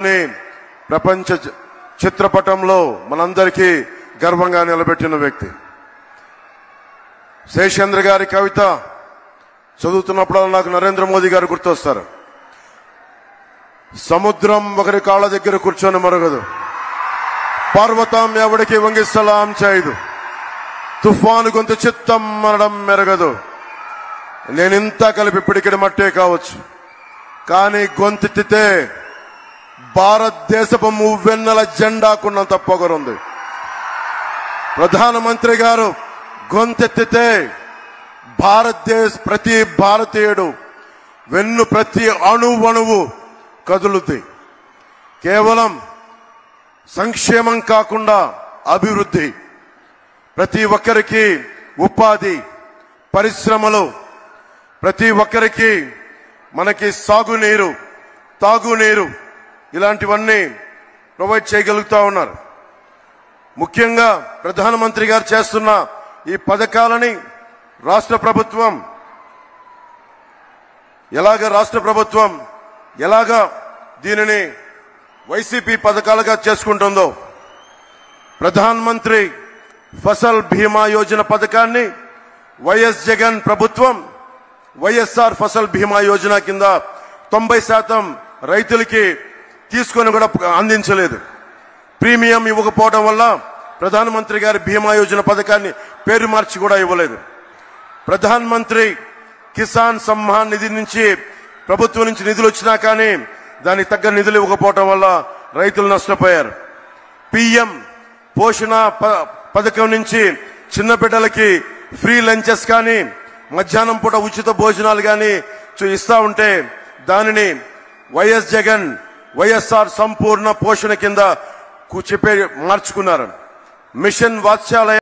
గారిని ప్రపంచ చిత్రపటంలో మనందరికీ గర్వంగా నిలబెట్టిన వ్యక్తి. శేషేంద్ర గారి కవిత చదువుతున్నప్పుడు నాకు నరేంద్ర మోదీ గారు గుర్తొస్తారు. సముద్రం ఒకరి కాళ్ళ దగ్గర కూర్చొని మరగదు, పర్వతం ఎవడికి వంగి సలాం చేయదు, తుఫాను గొంతు చిత్తం మనడం మెరగదు. నేనింత కలిపి పిడికిడి మట్టే కావచ్చు, కానీ గొంతెత్తితే భారతదేశపు మువ్వెన్నెల జెండాకున్నంత పొగరుంది. ప్రధానమంత్రి గారు గొంతెత్తితే ప్రతి భారతీయుడు వెన్ను ప్రతి అణువణువు కదులుద్ది. కేవలం సంక్షేమం కాకుండా అభివృద్ధి, ప్రతి ఒక్కరికి ఉపాధి, పరిశ్రమలు, ప్రతి ఒక్కరికి మనకి సాగునీరు, తాగునీరు ఇలాంటివన్నీ ప్రొవైడ్ చేయగలుగుతా ఉన్నారు. ముఖ్యంగా ప్రధానమంత్రి గారు చేస్తున్న ఈ పథకాలని రాష్ట్ర ప్రభుత్వం ఎలాగా దీనిని వైసీపీ పథకాలుగా చేసుకుంటుందో, ప్రధాన్ మంత్రి ఫసల్ బీమా యోజన పథకాన్ని వైఎస్ జగన్ ప్రభుత్వం వైఎస్ఆర్ ఫసల్ బీమా యోజన కింద 90% రైతులకి తీసుకొని కూడా అందించలేదు. ప్రీమియం ఇవ్వకపోవడం వల్ల ప్రధానమంత్రి గారి బీమా యోజన పథకాన్ని పేరు మార్చి కూడా ఇవ్వలేదు. ప్రధాన్ మంత్రి కిసాన్ సమ్మాన్ నిధి నుంచి ప్రభుత్వం నుంచి నిధులు వచ్చినా కానీ దానికి తగ్గ నిధులు ఇవ్వకపోవడం వల్ల రైతులు నష్టపోయారు. పిఎం పోషణ పథకం నుంచి చిన్న బిడ్డలకి ఫ్రీ లంచెస్ కానీ మధ్యాహ్నం పూట ఉచిత భోజనాలు కానీ ఇస్తా ఉంటే దానిని వైఎస్ జగన్ వైఎస్ఆర్ సంపూర్ణ పోషణ కింద మార్చుకున్నారు. మిషన్ వాత్సల్య